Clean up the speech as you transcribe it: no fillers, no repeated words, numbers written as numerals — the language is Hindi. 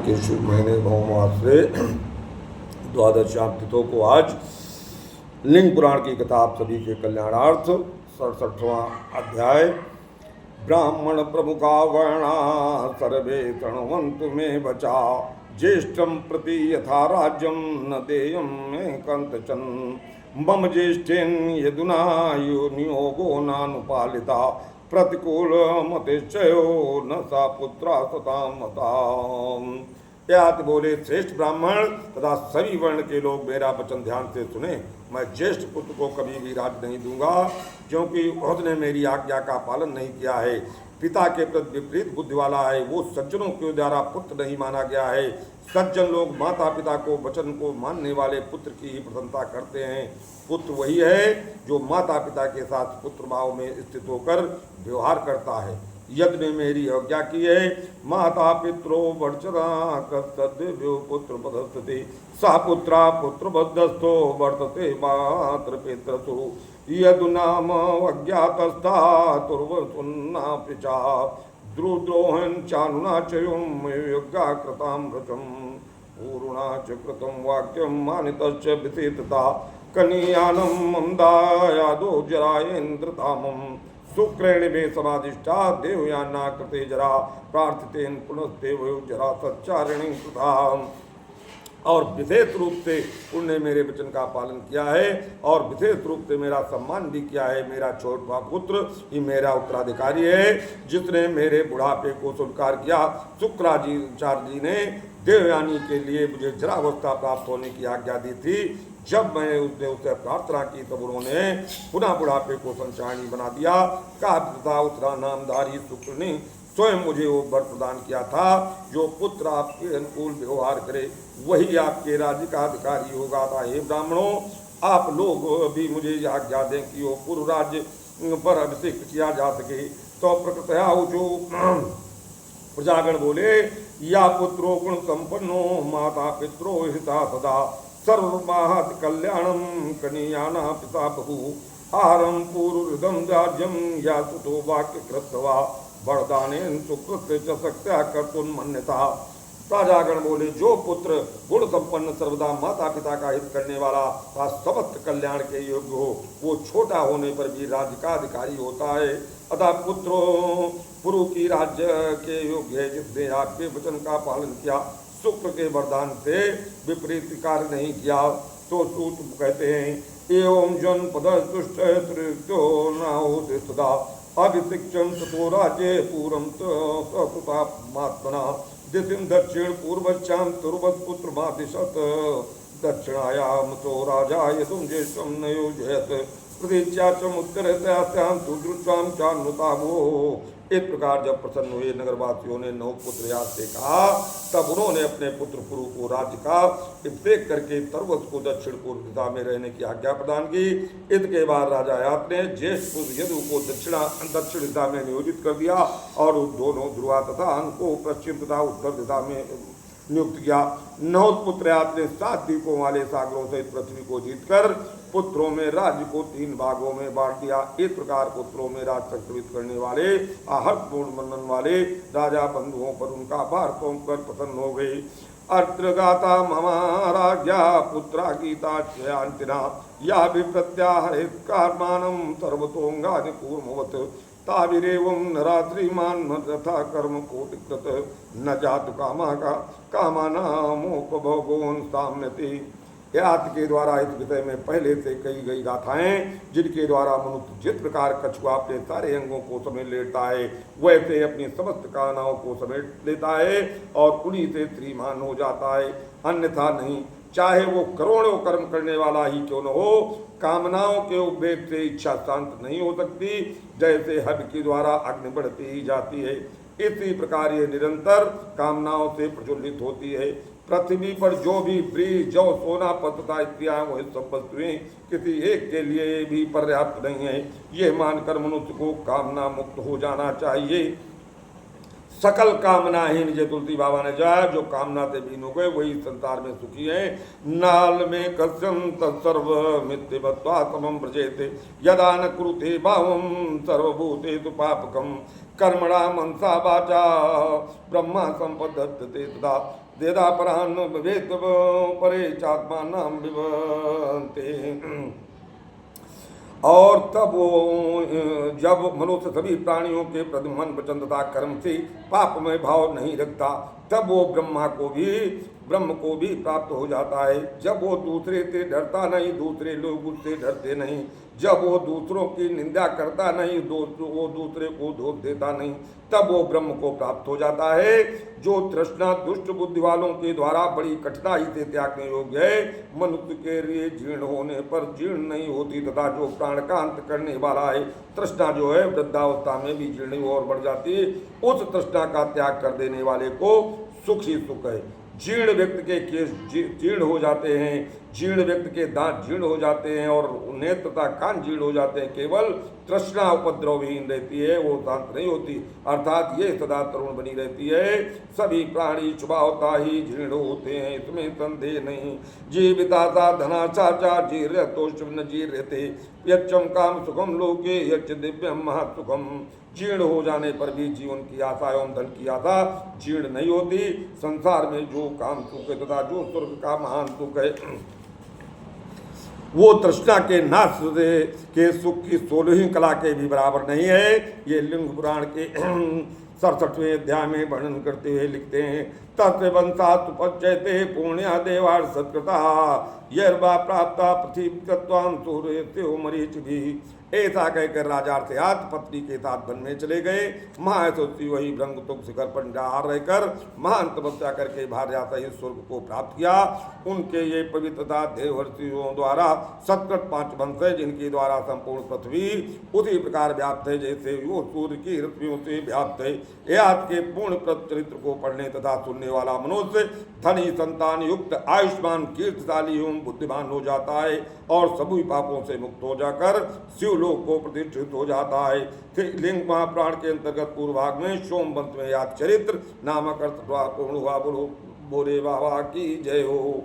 के शुभ महीने भौमाश्रे द्वादशाम तिथों को आज लिंग पुराण की कथा आप सभी के कल्याणार्थ 67वां अध्याय। ब्राह्मण प्रमुखा वर्णा सर्वे तृणवन्तु मे वचा, ज्येष्ठं प्रति यथा राज्यं न देयं मे कंतचन, मम ज्येष्ठेन यदुना नियोगो नानुपालिता, प्रतिकूल मतिश्चयो न सा पुत्रा सतां मताम्। त्यात बोले, श्रेष्ठ ब्राह्मण तथा सभी वर्ण के लोग मेरा वचन ध्यान से सुने। मैं ज्येष्ठ पुत्र को कभी भी राज नहीं दूंगा, क्योंकि उसने मेरी आज्ञा का पालन नहीं किया है, पिता के प्रति विपरीत बुद्धि वाला है, वो सज्जनों के द्वारा पुत्र नहीं माना गया है। सज्जन लोग माता पिता को वचन को मानने वाले पुत्र की ही प्रशंसा करते हैं। पुत्र वही है जो माता पिता के साथ पुत्र भाव में स्थित होकर व्यवहार करता है। यज्ञ ने मेरी आज्ञा की है, माता पित्रो वर्चना कर्तव्यो पुत्र पदस्ते, सा पुत्रा पुत्र बद्धस्थो वर्तते मात्र पितृसु, यदुनाम अज्ञातस्था तुर्वसुन्ना पिचा, द्रुद्रोहन चानुना चयुम यज्ञा कृताम व्रतम, पूर्णा च कृतं वाक्यम मानितश्च विसेतता, कनीयानम मंदायादो जरायेन्द्रतामम, शुक्रेण में समाधिष्ठा देवयाना कृते जरा, प्रार्थितेन पुनस्देव जरा सच्चारिणी कृता। और विशेष रूप से उन्होंने मेरे वचन का पालन किया है और विशेष रूप से मेरा सम्मान भी किया है। मेरा छोटा पुत्र ही मेरा उत्तराधिकारी है, जिसने मेरे बुढ़ापे को स्वीकार किया। शुक्राचार्य जी ने देवयानी के लिए मुझे जरावस्था प्राप्त होने की आज्ञा दी थी। जब मैंने उससे प्रार्थना की तब उन्होंने पुनः बुढ़ापे को संचारणी बना दिया। कहा तथा उत्तरा नामधारी शुक्र ने स्वयं मुझे वो वर प्रदान किया था, जो पुत्र आपके अनुकूल व्यवहार करे वही आपके राज्य का अधिकारी होगा था। हे ब्राह्मणों, आप लोग भी मुझे आज्ञा दें कि वो पूर्व राज्य पर अभिषेक किया जा सके। तो प्रकृतया जो प्रजागण बोले, या पुत्रो गुण संपन्नो माता पित्रो हिता सदा, सर्वमाहत कल्याणम कनीयाना पिता बहु, आहारम पूर्वदम राज्यम या सुतो वाक्य कृतवा, बड़दानेन सुकृत्य च शक्त्या कर्तुन मन्यता। राजागण बोले, जो पुत्र गुण संपन्न सर्वदा माता पिता का हित करने वाला तथा समस्त कल्याण के योग्य हो, वो छोटा होने पर भी राज्य का अधिकारी होता है। अतः पुत्रो पुरु की राज्य के योग्य है, जिसने आपके वचन का पालन किया, शुक्र के वरदान से विपरीत कार्य नहीं किया। तो सूत कहते हैं, एवं जन पद तुष्ट नाहोते सदा, अभिशिक्षम ततो राज्ये पूर्वम सतुतात्मना, दिशिं दक्षिण पूर्वच्चां तुर्वत् पुत्र मादिशत, दक्षिणायां तो राजा यदुं ज्येष्ठं न योजयत, प्रतीच्याचम उत्तरस्यां सुदृष्टां चान्नुतावो। इस प्रकार जब प्रसन्न हुए नगरवासियों ने नौ पुत्र याद से कहा, तब उन्होंने अपने पुत्र पुरु को राज्य का अभिषेक करके तरवस को दक्षिण पूर्व दिशा में रहने की आज्ञा प्रदान की। इसके बाद राजा यात ने ज्येष्ठ पुत्र यदु को दक्षिण दिशा में नियोजित कर दिया और उस दोनों ध्रुवा तथा अन को पश्चिम तथा उत्तर दिशा में नियुक्त किया। नहुत पुत्र यात ने 7 द्वीपों वाले सागरों से पृथ्वी को जीतकर पुत्रों में राज्य को 3 भागों में बांट दिया। इस प्रकार पुत्रों में राज संक्रमित करने वाले आहर्षपूर्ण बंधन वाले राजा बंधुओं पर उनका भार सौंपकर प्रसन्न हो गए। अर्त्रगाता ममाराज्ञा पुत्रा गीता चयांतिना, या विप्रत्याहरित कर्मानं सर्वतोंगानि कूर्मवत्, ताविरेवं नरा श्रीमान तथा कर्म कोटिकृत, न जातु कामानामोपभोगोन साम्यति। यात के द्वारा इस विषय में पहले से कही गई गाथाएं, जिनके द्वारा मनुष्य जिस प्रकार कछुआ अपने सारे अंगों को समेट लेता है, वैसे अपनी समस्त कामनाओं को समेट लेता है और उन्हीं से श्रीमान हो जाता है, अन्यथा नहीं। चाहे वो करोड़ों कर्म करने वाला ही क्यों न हो, कामनाओं के उपभेद से इच्छा शांत नहीं हो सकती। जैसे हव्य के द्वारा अग्नि बढ़ती ही जाती है, इसी प्रकार ये निरंतर कामनाओं से प्रज्वलित होती है। पृथ्वी पर जो भी व्रीहि जौ सोना पत्र तथा स्त्रियां वही सब वस्तुएं किसी एक के लिए भी पर्याप्त नहीं है। ये मानकर मनुष्य को कामना मुक्त हो जाना चाहिए। सकल कामनाहीन जय तुलसी बाबा ने जाया, जो कामना से बीन हो गए वही संसार में सुखी है। नाल में कस्यम तत्सर्व मित्यवत्वा समम व्रजेते यदा न कुरुते भावम सर्वभूतेषु पापकम कर्मणा मनसा वाचा ब्रह्मा संपद्यते तदा देदा परान वेद परे चात्मानाम विवन्ते। और तब वो जब मनुष्य सभी प्राणियों के प्रति मन वचन तथा कर्म से पापमय भाव नहीं रखता, तब वो ब्रह्म को भी प्राप्त हो जाता है। जब वो दूसरे से डरता नहीं, दूसरे लोग उससे डरते नहीं, जब वो दूसरों की निंदा करता नहीं, वो दूसरे को दोष देता नहीं, तब वो ब्रह्म को प्राप्त हो जाता है। जो तृष्णा दुष्ट बुद्धि वालों के द्वारा बड़ी कठिनाई से त्यागने योग्य है, मनुष्य के लिए जीर्ण होने पर जीर्ण नहीं होती, तथा जो प्राण का अंत करने वाला है, तृष्णा जो है वृद्धावस्था में भी जीर्ण और बढ़ जाती है, उस तृष्णा का त्याग कर देने वाले को सुख ही सुख है। जीर्ण व्यक्ति के केश जीर्ण हो जाते हैं, जीर्ण व्यक्ति के दांत जीर्ण हो जाते हैं और नेत्र तथा कान जीर्ण हो जाते हैं। केवल तृष्णा उपद्रवहीन रहती है, वो शांत नहीं होती, अर्थात ये सदा तरुण बनी रहती है। सभी प्राणी स्वभावता ही जीर्ण होते हैं, इसमें संदेह नहीं। जीविता धनाचाचा जीर्ण तो न जीर्यते यच्चम काम सुखम लोके यच्च दिव्यम महत्सुखम। जीर्ण हो जाने पर भी जीवन की आशा एवं धन की आशा जीर्ण नहीं होती। संसार में जो काम सुख है तथा जो स्वर्ग का महान सुख है, वो तृष्णा के नाश के सुख की 16वीं कला के भी बराबर नहीं है। ये लिंग पुराण के 67वें अध्याय में वर्णन करते हुए लिखते हैं, तत्वंसा सुपच्यते पुण्या देवार सत्कृता यर्वा प्राप्ता पृथ्वी तत्वां सूर्य मरीच भी। ऐसा कहकर राजा अर्थात पत्नी के साथ वन में चले गए। महायशस्वी वही ब्रह्मतुक शिखर पर निराहार रहकर महान तपस्या करके भार्या सहित स्वर्ग को प्राप्त किया। उनके ये पवित्रता देवर्षियों द्वारा सत्कृत 5 वंश है, जिनके द्वारा संपूर्ण पृथ्वी उसी प्रकार व्याप्त है जैसे वो सूर्य की रश्मियों से व्याप्त है। याद के पूर्ण चरित्र को पढ़ने तथा सुनने वाला मनुष्य धनी संतान युक्त आयुष्मान कीर्तिशाली एवं बुद्धिमान हो जाता है और सभी पापों से मुक्त हो जाकर शिवलोक को प्रतिष्ठित हो जाता है। लिंग महापुराण के अंतर्गत पूर्व भाग में सोम वंश में याद चरित्र नामक अर्थ पूर्ण हुआ। बोलो बोले बाबा की जय हो।